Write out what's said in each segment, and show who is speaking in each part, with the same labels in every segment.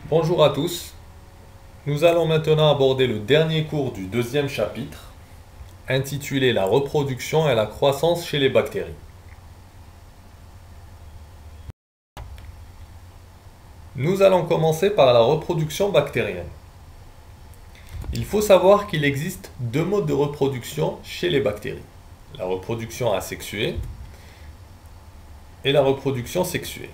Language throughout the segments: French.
Speaker 1: Bonjour à tous, nous allons maintenant aborder le dernier cours du deuxième chapitre, intitulé La reproduction et la croissance chez les bactéries. Nous allons commencer par la reproduction bactérienne. Il faut savoir qu'il existe deux modes de reproduction chez les bactéries, la reproduction asexuée et la reproduction sexuée.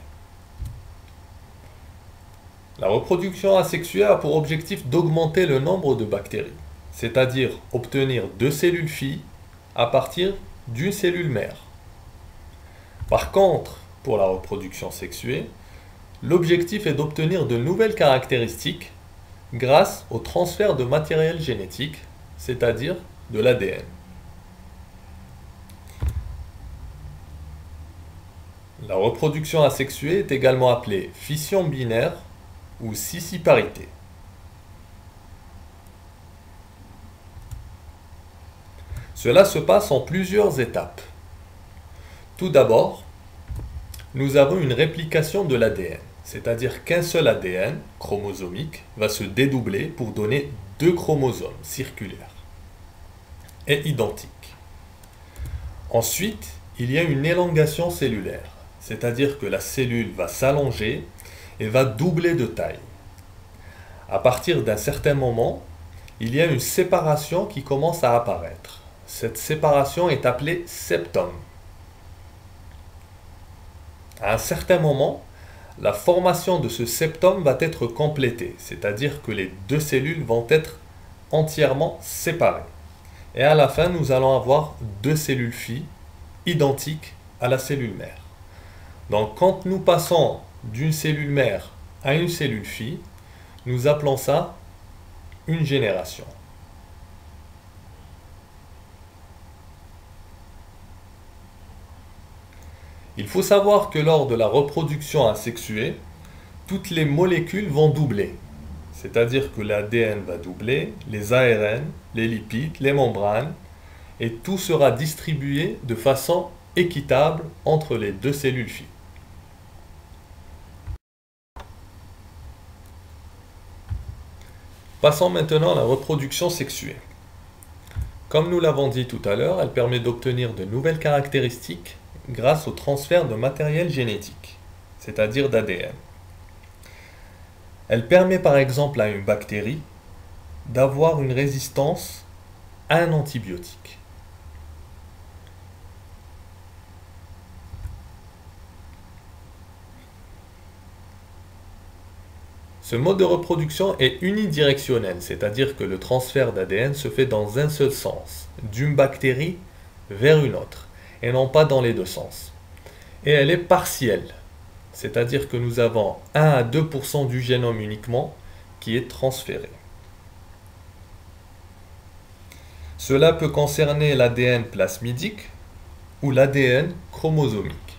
Speaker 1: La reproduction asexuée a pour objectif d'augmenter le nombre de bactéries, c'est-à-dire obtenir deux cellules filles à partir d'une cellule mère. Par contre, pour la reproduction sexuée, l'objectif est d'obtenir de nouvelles caractéristiques grâce au transfert de matériel génétique, c'est-à-dire de l'ADN. La reproduction asexuée est également appelée fission binaire ou scissiparité. Cela se passe en plusieurs étapes. Tout d'abord, nous avons une réplication de l'ADN, c'est-à-dire qu'un seul ADN chromosomique va se dédoubler pour donner deux chromosomes circulaires et identiques. Ensuite, il y a une élongation cellulaire, c'est-à-dire que la cellule va s'allonger et va doubler de taille. À partir d'un certain moment, il y a une séparation qui commence à apparaître. Cette séparation est appelée septum. À un certain moment, la formation de ce septum va être complétée, c'est-à-dire que les deux cellules vont être entièrement séparées. Et à la fin, nous allons avoir deux cellules filles identiques à la cellule mère. Donc quand nous passons d'une cellule mère à une cellule fille, nous appelons ça une génération. Il faut savoir que lors de la reproduction asexuée, toutes les molécules vont doubler. C'est-à-dire que l'ADN va doubler, les ARN, les lipides, les membranes, et tout sera distribué de façon équitable entre les deux cellules filles. Passons maintenant à la reproduction sexuée. Comme nous l'avons dit tout à l'heure, elle permet d'obtenir de nouvelles caractéristiques grâce au transfert de matériel génétique, c'est-à-dire d'ADN. Elle permet par exemple à une bactérie d'avoir une résistance à un antibiotique. Ce mode de reproduction est unidirectionnel, c'est-à-dire que le transfert d'ADN se fait dans un seul sens, d'une bactérie vers une autre, et non pas dans les deux sens. Et elle est partielle, c'est-à-dire que nous avons 1 à 2% du génome uniquement qui est transféré. Cela peut concerner l'ADN plasmidique ou l'ADN chromosomique.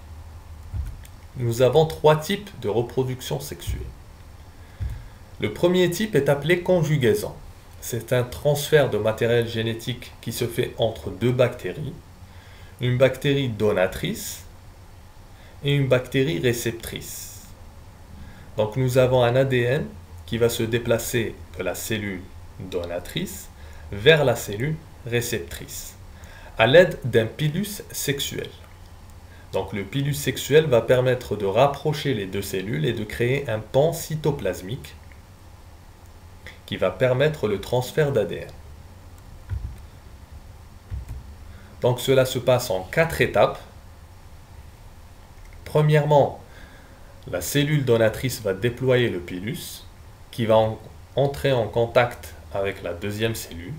Speaker 1: Nous avons trois types de reproduction sexuée. Le premier type est appelé conjugaison. C'est un transfert de matériel génétique qui se fait entre deux bactéries, une bactérie donatrice et une bactérie réceptrice. Donc nous avons un ADN qui va se déplacer de la cellule donatrice vers la cellule réceptrice à l'aide d'un pilus sexuel. Donc le pilus sexuel va permettre de rapprocher les deux cellules et de créer un pan cytoplasmique qui va permettre le transfert d'ADN. Donc cela se passe en 4 étapes. Premièrement, la cellule donatrice va déployer le pilus qui va entrer en contact avec la deuxième cellule.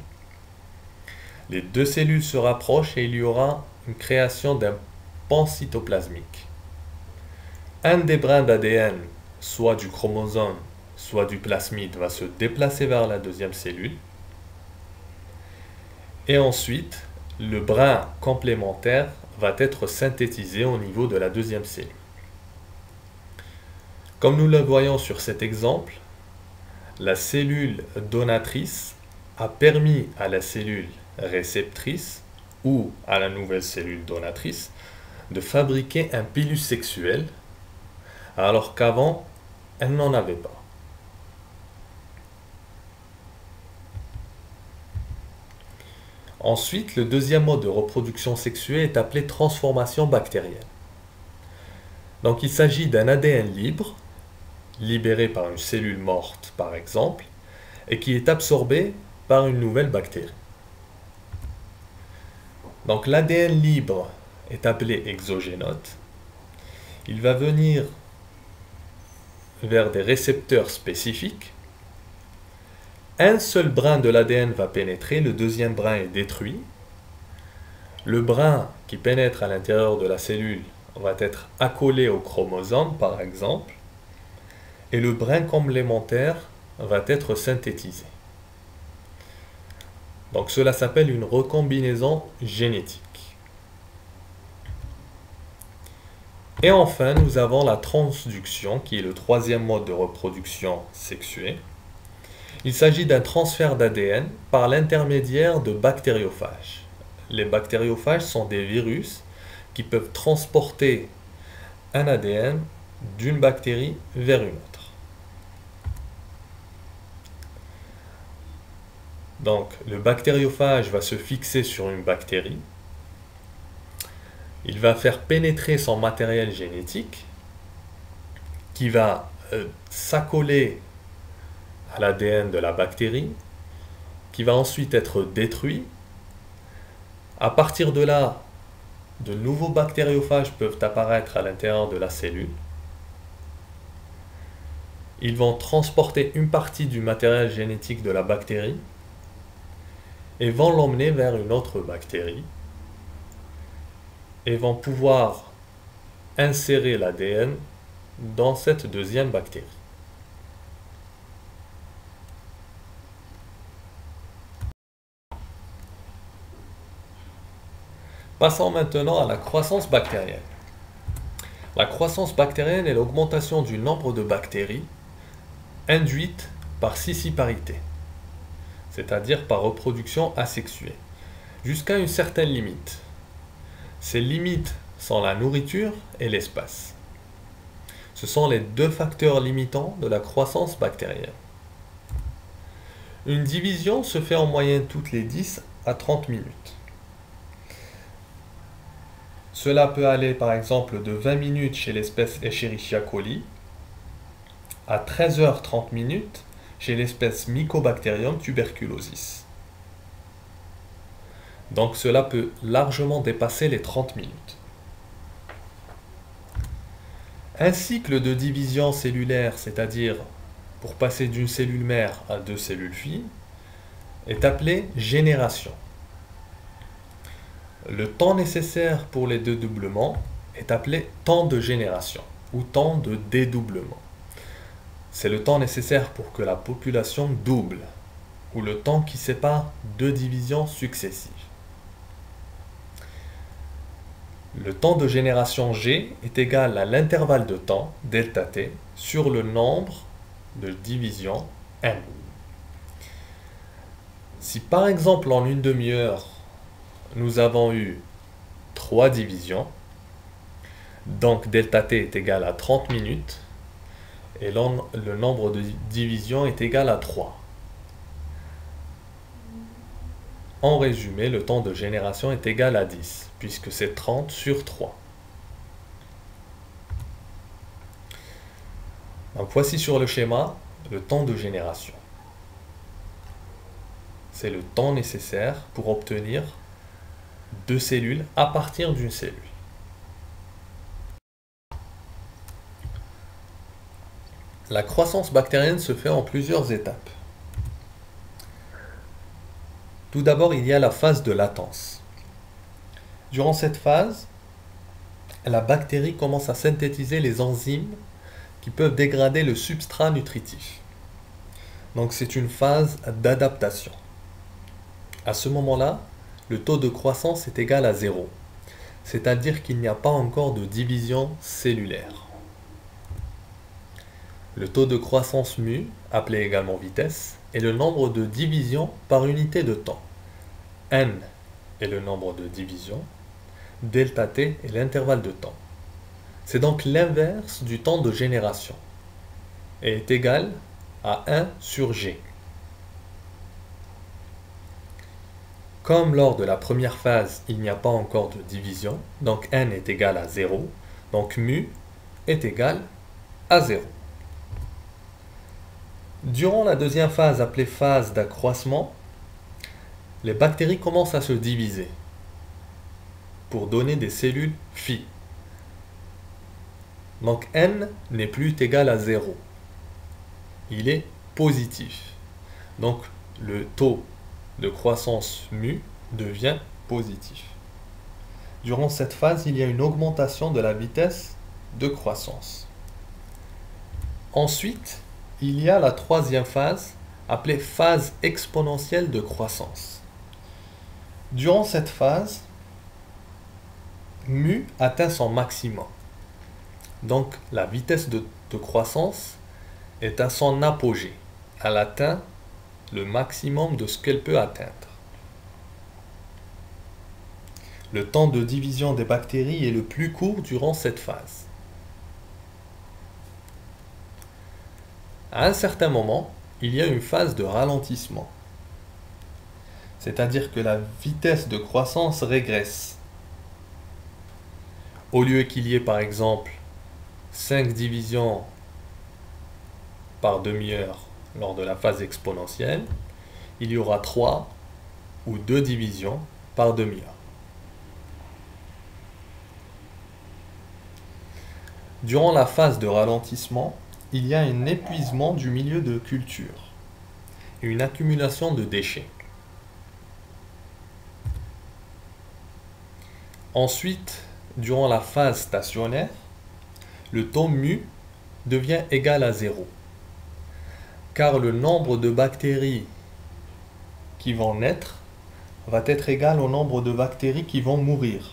Speaker 1: Les deux cellules se rapprochent et il y aura une création d'un pan cytoplasmique. Un des brins d'ADN, soit du chromosome, soit du plasmide, va se déplacer vers la deuxième cellule. Et ensuite, le brin complémentaire va être synthétisé au niveau de la deuxième cellule. Comme nous le voyons sur cet exemple, la cellule donatrice a permis à la cellule réceptrice ou à la nouvelle cellule donatrice de fabriquer un pilus sexuel alors qu'avant, elle n'en avait pas. Ensuite, le deuxième mode de reproduction sexuée est appelé transformation bactérienne. Donc il s'agit d'un ADN libre, libéré par une cellule morte par exemple, et qui est absorbé par une nouvelle bactérie. Donc l'ADN libre est appelé exogénote. Il va venir vers des récepteurs spécifiques. Un seul brin de l'ADN va pénétrer, le deuxième brin est détruit. Le brin qui pénètre à l'intérieur de la cellule va être accolé au chromosome par exemple, et le brin complémentaire va être synthétisé. Donc cela s'appelle une recombinaison génétique. Et enfin, nous avons la transduction, qui est le troisième mode de reproduction sexuée. Il s'agit d'un transfert d'ADN par l'intermédiaire de bactériophages. Les bactériophages sont des virus qui peuvent transporter un ADN d'une bactérie vers une autre. Donc, le bactériophage va se fixer sur une bactérie. Il va faire pénétrer son matériel génétique qui va s'accoler à l'ADN de la bactérie, qui va ensuite être détruit. À partir de là, de nouveaux bactériophages peuvent apparaître à l'intérieur de la cellule. Ils vont transporter une partie du matériel génétique de la bactérie et vont l'emmener vers une autre bactérie et vont pouvoir insérer l'ADN dans cette deuxième bactérie. Passons maintenant à la croissance bactérienne. La croissance bactérienne est l'augmentation du nombre de bactéries induite par scissiparité, c'est-à-dire par reproduction asexuée, jusqu'à une certaine limite. Ces limites sont la nourriture et l'espace. Ce sont les deux facteurs limitants de la croissance bactérienne. Une division se fait en moyenne toutes les 10 à 30 minutes. Cela peut aller par exemple de 20 minutes chez l'espèce Escherichia coli à 13h30 minutes chez l'espèce Mycobacterium tuberculosis. Donc cela peut largement dépasser les 30 minutes. Un cycle de division cellulaire, c'est-à-dire pour passer d'une cellule mère à deux cellules filles, est appelé génération. Le temps nécessaire pour les dédoublements est appelé temps de génération ou temps de dédoublement. C'est le temps nécessaire pour que la population double, ou le temps qui sépare deux divisions successives. Le temps de génération G est égal à l'intervalle de temps, delta t, sur le nombre de divisions n. Si par exemple en une demi-heure, nous avons eu 3 divisions, donc delta t est égal à 30 minutes, et le nombre de divisions est égal à 3. En résumé, le temps de génération est égal à 10, puisque c'est 30 sur 3. Donc voici sur le schéma le temps de génération. C'est le temps nécessaire pour obtenir deux cellules à partir d'une cellule. La croissance bactérienne se fait en plusieurs étapes. Tout d'abord, il y a la phase de latence. Durant cette phase, la bactérie commence à synthétiser les enzymes qui peuvent dégrader le substrat nutritif. Donc c'est une phase d'adaptation. À ce moment-là, le taux de croissance est égal à 0, c'est-à-dire qu'il n'y a pas encore de division cellulaire. Le taux de croissance mu, appelé également vitesse, est le nombre de divisions par unité de temps. N est le nombre de divisions, delta t est l'intervalle de temps. C'est donc l'inverse du temps de génération et est égal à 1 sur G. Comme lors de la première phase, il n'y a pas encore de division, donc n est égal à 0, donc mu est égal à 0. Durant la deuxième phase, appelée phase d'accroissement, les bactéries commencent à se diviser pour donner des cellules phi. Donc n n'est plus égal à 0. Il est positif. Donc le taux de croissance mu devient positif. Durant cette phase, il y a une augmentation de la vitesse de croissance. Ensuite, il y a la troisième phase, appelée phase exponentielle de croissance. Durant cette phase, mu atteint son maximum. Donc la vitesse de croissance est à son apogée. Elle atteint le maximum de ce qu'elle peut atteindre. Le temps de division des bactéries est le plus court durant cette phase. À un certain moment, il y a une phase de ralentissement. C'est-à-dire que la vitesse de croissance régresse. Au lieu qu'il y ait par exemple 5 divisions par demi-heure lors de la phase exponentielle, il y aura 3 ou 2 divisions par demi-heure. Durant la phase de ralentissement, il y a un épuisement du milieu de culture et une accumulation de déchets. Ensuite, durant la phase stationnaire, le taux mu devient égal à 0, car le nombre de bactéries qui vont naître va être égal au nombre de bactéries qui vont mourir.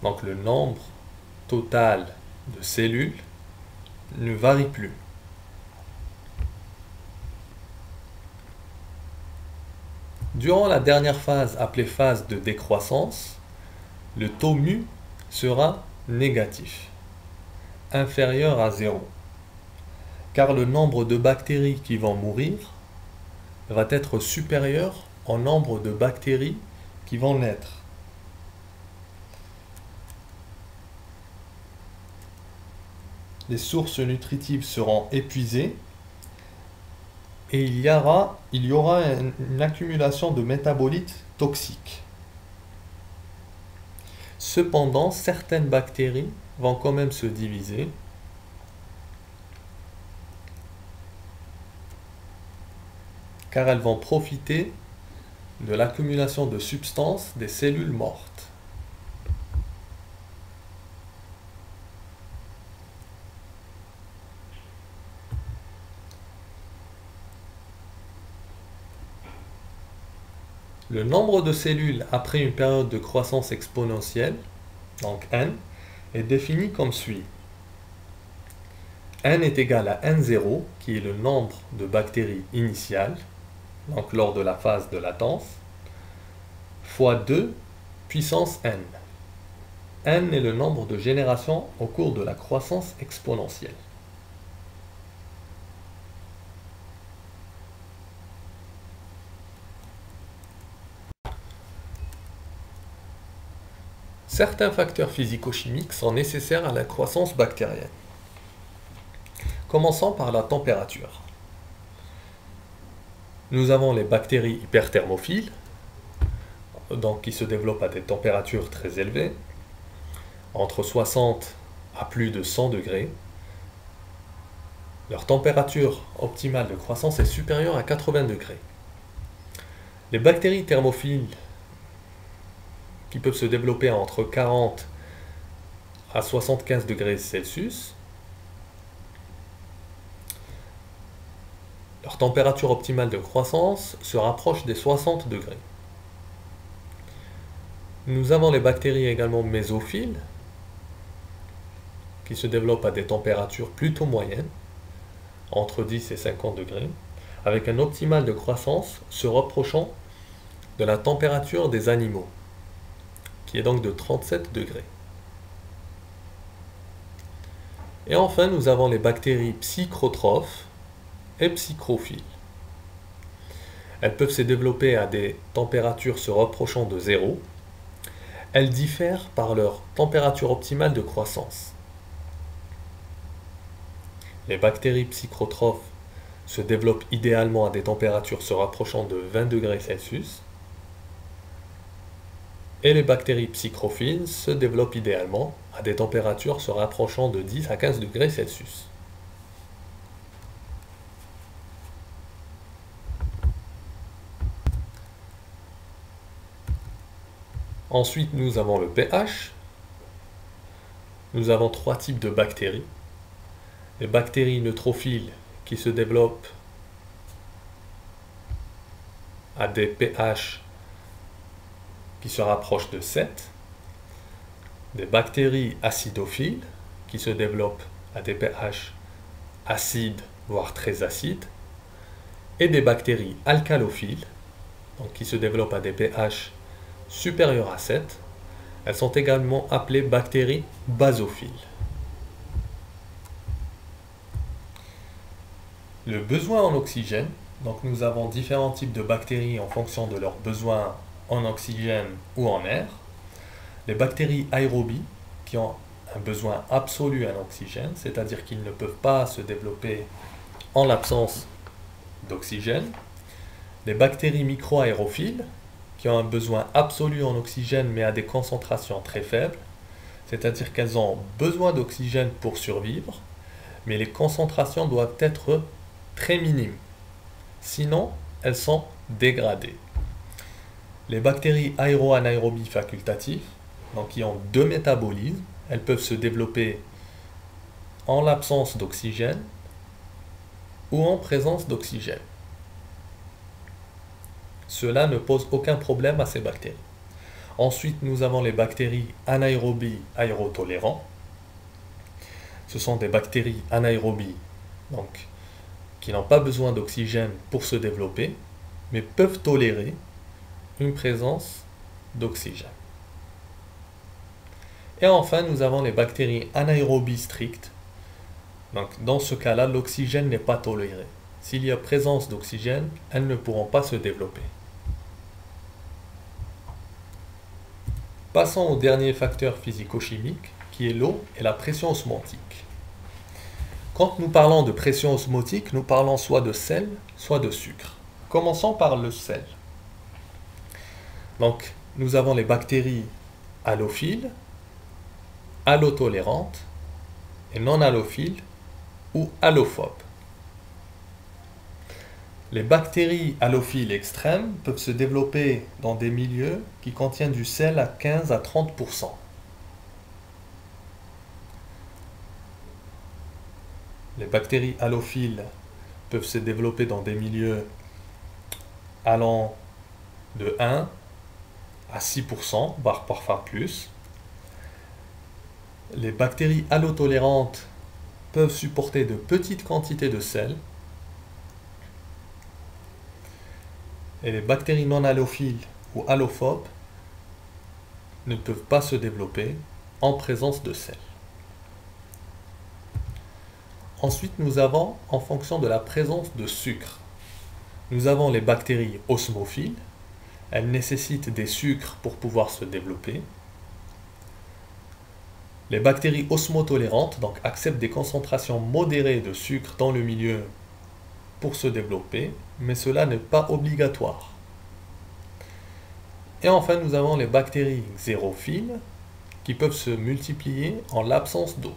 Speaker 1: Donc le nombre total de cellules ne varie plus. Durant la dernière phase, appelée phase de décroissance, le taux mu sera négatif, inférieur à 0, car le nombre de bactéries qui vont mourir va être supérieur au nombre de bactéries qui vont naître. Les sources nutritives seront épuisées et il y aura une accumulation de métabolites toxiques. Cependant, certaines bactéries vont quand même se diviser car elles vont profiter de l'accumulation de substances des cellules mortes. Le nombre de cellules après une période de croissance exponentielle, donc n, est défini comme suit. N est égal à N0, qui est le nombre de bactéries initiales, donc lors de la phase de latence, fois 2 puissance n. N est le nombre de générations au cours de la croissance exponentielle. Certains facteurs physico-chimiques sont nécessaires à la croissance bactérienne. Commençons par la température. Nous avons les bactéries hyperthermophiles, donc qui se développent à des températures très élevées, entre 60 à plus de 100 degrés. Leur température optimale de croissance est supérieure à 80 degrés. Les bactéries thermophiles qui peuvent se développer entre 40 à 75 degrés Celsius, leur température optimale de croissance se rapproche des 60 degrés. Nous avons les bactéries également mésophiles, qui se développent à des températures plutôt moyennes, entre 10 et 50 degrés, avec un optimal de croissance se rapprochant de la température des animaux, qui est donc de 37 degrés. Et enfin, nous avons les bactéries psychotrophes et psychrophiles. Elles peuvent se développer à des températures se rapprochant de zéro. Elles diffèrent par leur température optimale de croissance. Les bactéries psychotrophes se développent idéalement à des températures se rapprochant de 20 degrés Celsius. Et les bactéries psychrophiles se développent idéalement à des températures se rapprochant de 10 à 15 degrés Celsius. Ensuite, nous avons le pH. Nous avons trois types de bactéries. Les bactéries neutrophiles qui se développent à des pH qui se rapprochent de 7. Des bactéries acidophiles qui se développent à des pH acides, voire très acides. Et des bactéries alcalophiles, donc qui se développent à des pH supérieurs à 7. Elles sont également appelées bactéries basophiles. Le besoin en oxygène, donc nous avons différents types de bactéries en fonction de leurs besoins en oxygène ou en air. Les bactéries aérobies qui ont un besoin absolu en oxygène, c'est-à-dire qu'ils ne peuvent pas se développer en l'absence d'oxygène. Les bactéries microaérophiles qui ont un besoin absolu en oxygène mais à des concentrations très faibles, c'est-à-dire qu'elles ont besoin d'oxygène pour survivre, mais les concentrations doivent être très minimes, sinon elles sont dégradées. Les bactéries aéro-anaérobies facultatives, donc qui ont deux métabolismes, elles peuvent se développer en l'absence d'oxygène ou en présence d'oxygène. Cela ne pose aucun problème à ces bactéries. Ensuite, nous avons les bactéries anaérobies aérotolérantes. Ce sont des bactéries anaérobies, donc, qui n'ont pas besoin d'oxygène pour se développer, mais peuvent tolérer une présence d'oxygène. Et enfin, nous avons les bactéries anaérobies strictes. Donc, dans ce cas-là, l'oxygène n'est pas toléré. S'il y a présence d'oxygène, elles ne pourront pas se développer. Passons au dernier facteur physico-chimique, qui est l'eau et la pression osmotique. Quand nous parlons de pression osmotique, nous parlons soit de sel, soit de sucre. Commençons par le sel. Donc, nous avons les bactéries halophiles, halotolérantes et non halophiles ou halophobes. Les bactéries halophiles extrêmes peuvent se développer dans des milieux qui contiennent du sel à 15 à 30%. Les bactéries halophiles peuvent se développer dans des milieux allant de 1 à 6%, voire parfois plus. Les bactéries halotolérantes peuvent supporter de petites quantités de sel. Et les bactéries non halophiles ou halophobes ne peuvent pas se développer en présence de sel. Ensuite, nous avons, en fonction de la présence de sucre, nous avons les bactéries osmophiles. Elles nécessitent des sucres pour pouvoir se développer. Les bactéries osmotolérantes donc, acceptent des concentrations modérées de sucre dans le milieu pour se développer, mais cela n'est pas obligatoire. Et enfin, nous avons les bactéries xérophiles qui peuvent se multiplier en l'absence d'eau.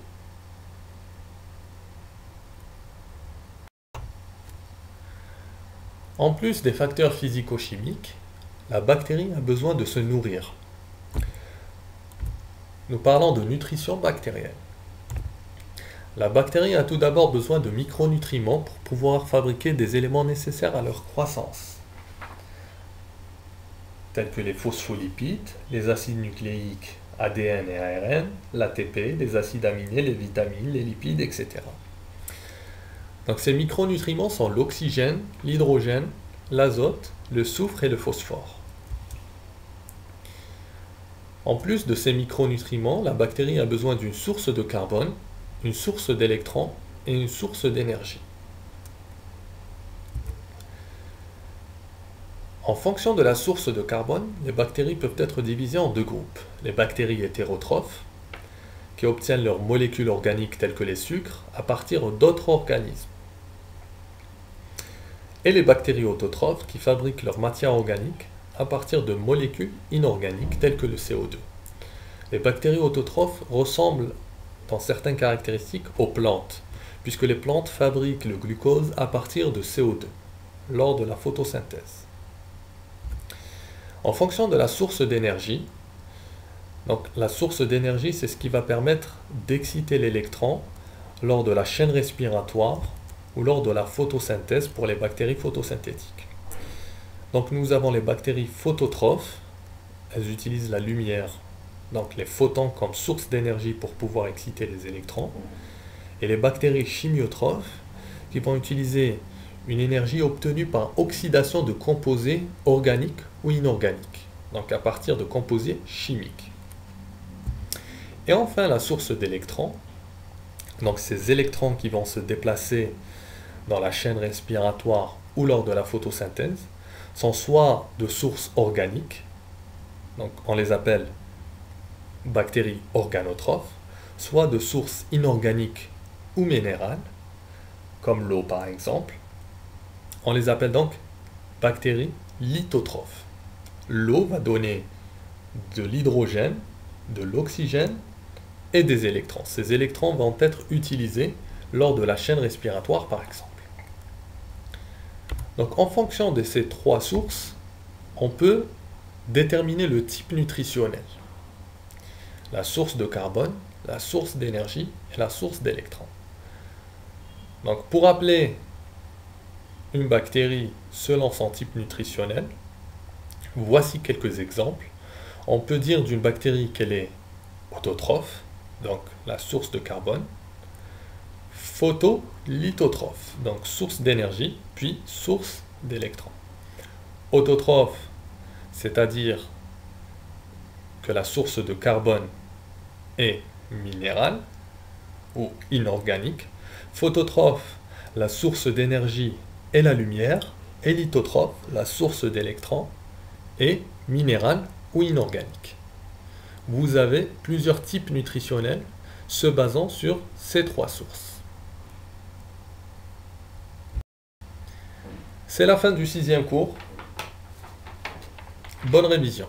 Speaker 1: En plus des facteurs physico-chimiques, la bactérie a besoin de se nourrir. Nous parlons de nutrition bactérienne. La bactérie a tout d'abord besoin de micronutriments pour pouvoir fabriquer des éléments nécessaires à leur croissance, tels que les phospholipides, les acides nucléiques ADN et ARN, l'ATP, les acides aminés, les vitamines, les lipides, etc. Donc ces micronutriments sont l'oxygène, l'hydrogène, l'azote, le soufre et le phosphore. En plus de ces micronutriments, la bactérie a besoin d'une source de carbone, une source d'électrons et une source d'énergie. En fonction de la source de carbone, les bactéries peuvent être divisées en deux groupes. Les bactéries hétérotrophes, qui obtiennent leurs molécules organiques telles que les sucres à partir d'autres organismes. Et les bactéries autotrophes, qui fabriquent leur matière organique à partir de molécules inorganiques telles que le CO2. Les bactéries autotrophes ressemblent dans certaines caractéristiques aux plantes, puisque les plantes fabriquent le glucose à partir de CO2 lors de la photosynthèse. En fonction de la source d'énergie, donc la source d'énergie, c'est ce qui va permettre d'exciter l'électron lors de la chaîne respiratoire ou lors de la photosynthèse pour les bactéries photosynthétiques. Donc nous avons les bactéries phototrophes, elles utilisent la lumière, donc les photons comme source d'énergie pour pouvoir exciter les électrons, et les bactéries chimiotrophes qui vont utiliser une énergie obtenue par oxydation de composés organiques ou inorganiques, donc à partir de composés chimiques. Et enfin la source d'électrons, donc ces électrons qui vont se déplacer dans la chaîne respiratoire ou lors de la photosynthèse, sont soit de sources organiques, donc on les appelle bactéries organotrophes, soit de sources inorganiques ou minérales, comme l'eau par exemple. On les appelle donc bactéries lithotrophes. L'eau va donner de l'hydrogène, de l'oxygène et des électrons. Ces électrons vont être utilisés lors de la chaîne respiratoire par exemple. Donc en fonction de ces trois sources, on peut déterminer le type nutritionnel. La source de carbone, la source d'énergie et la source d'électrons. Donc pour appeler une bactérie selon son type nutritionnel, voici quelques exemples. On peut dire d'une bactérie qu'elle est autotrophe, donc la source de carbone, photolithotrophe, donc source d'énergie, puis source d'électrons. Autotrophe, c'est-à-dire que la source de carbone est minérale ou inorganique. Phototrophe, la source d'énergie est la lumière. Et lithotrophe, la source d'électrons est minérale ou inorganique. Vous avez plusieurs types nutritionnels se basant sur ces trois sources. C'est la fin du 6e cours. Bonne révision.